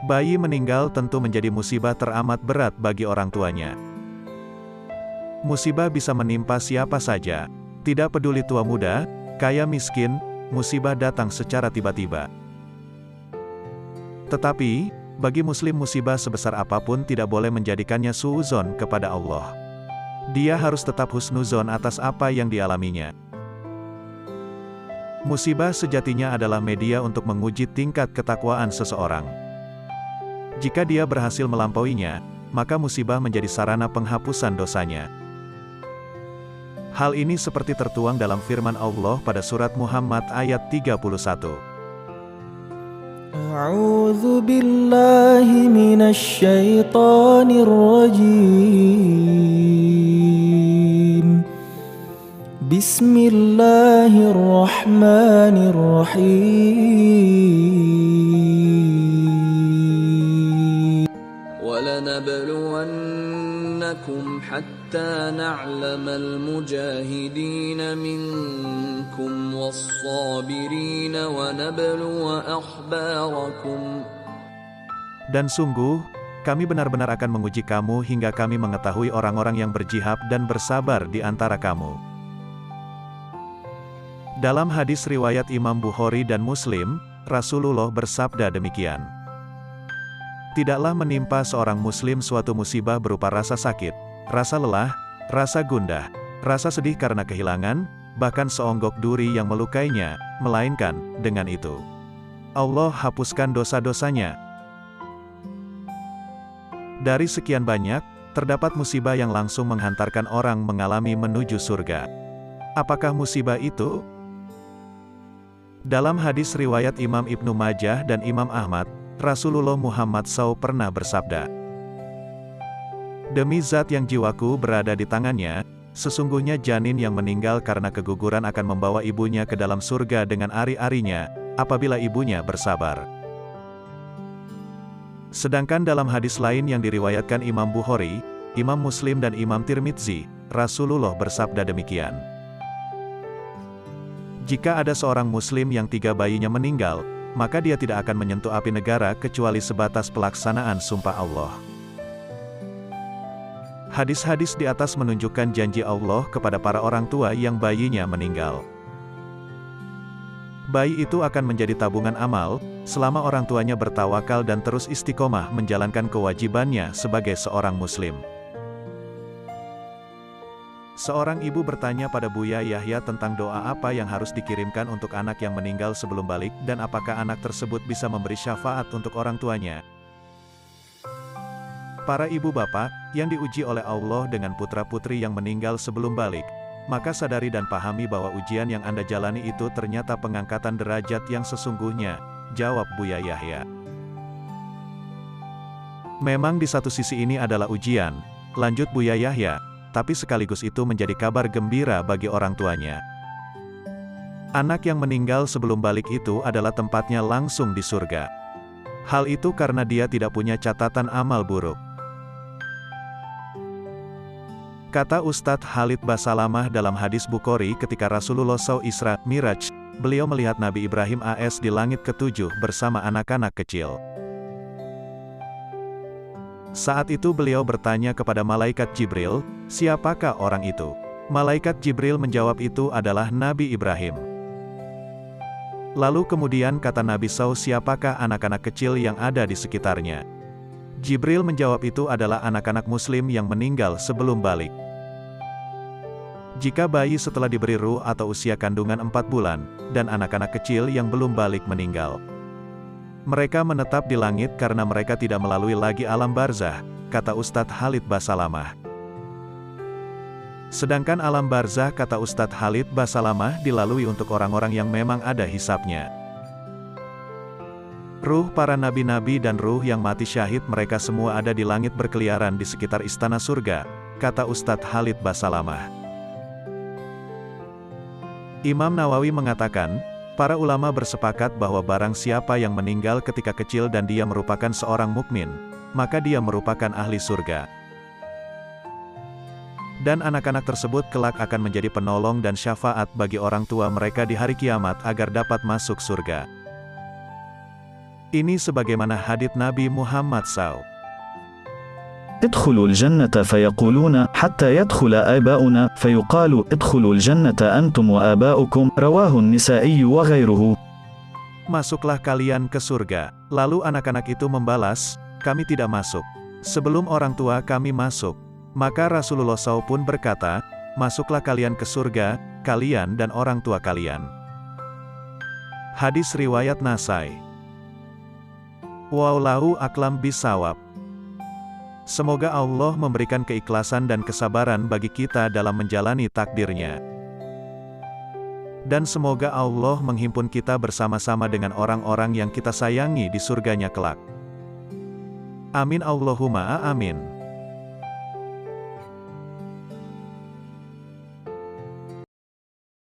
Bayi meninggal tentu menjadi musibah teramat berat bagi orang tuanya. Musibah bisa menimpa siapa saja, tidak peduli tua muda, kaya miskin, musibah datang secara tiba-tiba. Tetapi, bagi muslim musibah sebesar apapun tidak boleh menjadikannya suudzon kepada Allah. Dia harus tetap husnuzon atas apa yang dialaminya. Musibah sejatinya adalah media untuk menguji tingkat ketakwaan seseorang. Jika dia berhasil melampauinya, maka musibah menjadi sarana penghapusan dosanya. Hal ini seperti tertuang dalam firman Allah pada surat Muhammad ayat 31. A'udzu billahi minasy syaithanir rajim. Bismillahirrahmanirrahim. وَلَنَبْلُوَنَّكُمْ حَتَّى نَعْلَمَ الْمُجَاهِدِينَ مِنكُمْ وَالصَّابِرِينَ وَنَبْلُوَ أَخْبَارَكُمْ. Dan sungguh, kami benar-benar akan menguji kamu hingga kami mengetahui orang-orang yang berjihad dan bersabar di antara kamu. Dalam hadis riwayat Imam Bukhari dan Muslim, Rasulullah bersabda demikian. Tidaklah menimpa seorang muslim suatu musibah berupa rasa sakit, rasa lelah, rasa gundah, rasa sedih karena kehilangan, bahkan seonggok duri yang melukainya, melainkan, dengan itu Allah hapuskan dosa-dosanya. Dari sekian banyak, terdapat musibah yang langsung menghantarkan orang mengalami menuju surga. Apakah musibah itu? Dalam hadis riwayat Imam Ibnu Majah dan Imam Ahmad, Rasulullah Muhammad SAW pernah bersabda, "Demi zat yang jiwaku berada di tangannya, sesungguhnya janin yang meninggal karena keguguran akan membawa ibunya ke dalam surga dengan ari-arinya, apabila ibunya bersabar." Sedangkan dalam hadis lain yang diriwayatkan Imam Bukhari, Imam Muslim dan Imam Tirmidzi, Rasulullah bersabda demikian. Jika ada seorang muslim yang 3 bayinya meninggal, maka dia tidak akan menyentuh api negara kecuali sebatas pelaksanaan sumpah Allah. Hadis-hadis di atas menunjukkan janji Allah kepada para orang tua yang bayinya meninggal. Bayi itu akan menjadi tabungan amal, selama orang tuanya bertawakal dan terus istiqomah menjalankan kewajibannya sebagai seorang muslim. Seorang ibu bertanya pada Buya Yahya tentang doa apa yang harus dikirimkan untuk anak yang meninggal sebelum balik, dan apakah anak tersebut bisa memberi syafaat untuk orang tuanya. Para ibu bapak, yang diuji oleh Allah dengan putra-putri yang meninggal sebelum balik, maka sadari dan pahami bahwa ujian yang Anda jalani itu ternyata pengangkatan derajat yang sesungguhnya, jawab Buya Yahya. Memang di satu sisi ini adalah ujian, lanjut Buya Yahya, tapi sekaligus itu menjadi kabar gembira bagi orang tuanya. Anak yang meninggal sebelum balik itu adalah tempatnya langsung di surga. Hal itu karena dia tidak punya catatan amal buruk. Kata Ustadz Khalid Basalamah dalam hadis Bukhari ketika Rasulullah SAW Isra Miraj, beliau melihat Nabi Ibrahim AS di langit ke-7 bersama anak-anak kecil. Saat itu beliau bertanya kepada malaikat Jibril, "Siapakah orang itu?" Malaikat Jibril menjawab, "Itu adalah Nabi Ibrahim." Lalu kemudian kata Nabi SAW, "Siapakah anak-anak kecil yang ada di sekitarnya?" Jibril menjawab, "Itu adalah anak-anak muslim yang meninggal sebelum balik." Jika bayi setelah diberi ruh atau usia kandungan 4 bulan, dan anak-anak kecil yang belum balik meninggal, mereka menetap di langit karena mereka tidak melalui lagi alam barzah, kata Ustadz Khalid Basalamah. Sedangkan alam barzah, kata Ustadz Khalid Basalamah, dilalui untuk orang-orang yang memang ada hisabnya. Ruh para nabi-nabi dan ruh yang mati syahid mereka semua ada di langit berkeliaran di sekitar istana surga, kata Ustadz Khalid Basalamah. Imam Nawawi mengatakan, para ulama bersepakat bahwa barang siapa yang meninggal ketika kecil dan dia merupakan seorang mukmin, maka dia merupakan ahli surga. Dan anak-anak tersebut kelak akan menjadi penolong dan syafaat bagi orang tua mereka di hari kiamat agar dapat masuk surga. Ini sebagaimana hadits Nabi Muhammad SAW. ادخلوا الجنة فيقولون حتى يدخل آباؤنا فيقال ادخلوا الجنة أنتم وآباؤكم رواه النسائي وغيره. Masuklah kalian ke surga. Lalu anak-anak itu membalas, kami tidak masuk. Sebelum orang tua kami masuk. Maka Rasulullah SAW pun berkata, masuklah kalian ke surga, kalian dan orang tua kalian. Hadis riwayat Nasai. Wallahu a'lam bishawab. Semoga Allah memberikan keikhlasan dan kesabaran bagi kita dalam menjalani takdirnya. Dan semoga Allah menghimpun kita bersama-sama dengan orang-orang yang kita sayangi di surganya kelak. Amin Allahumma amin.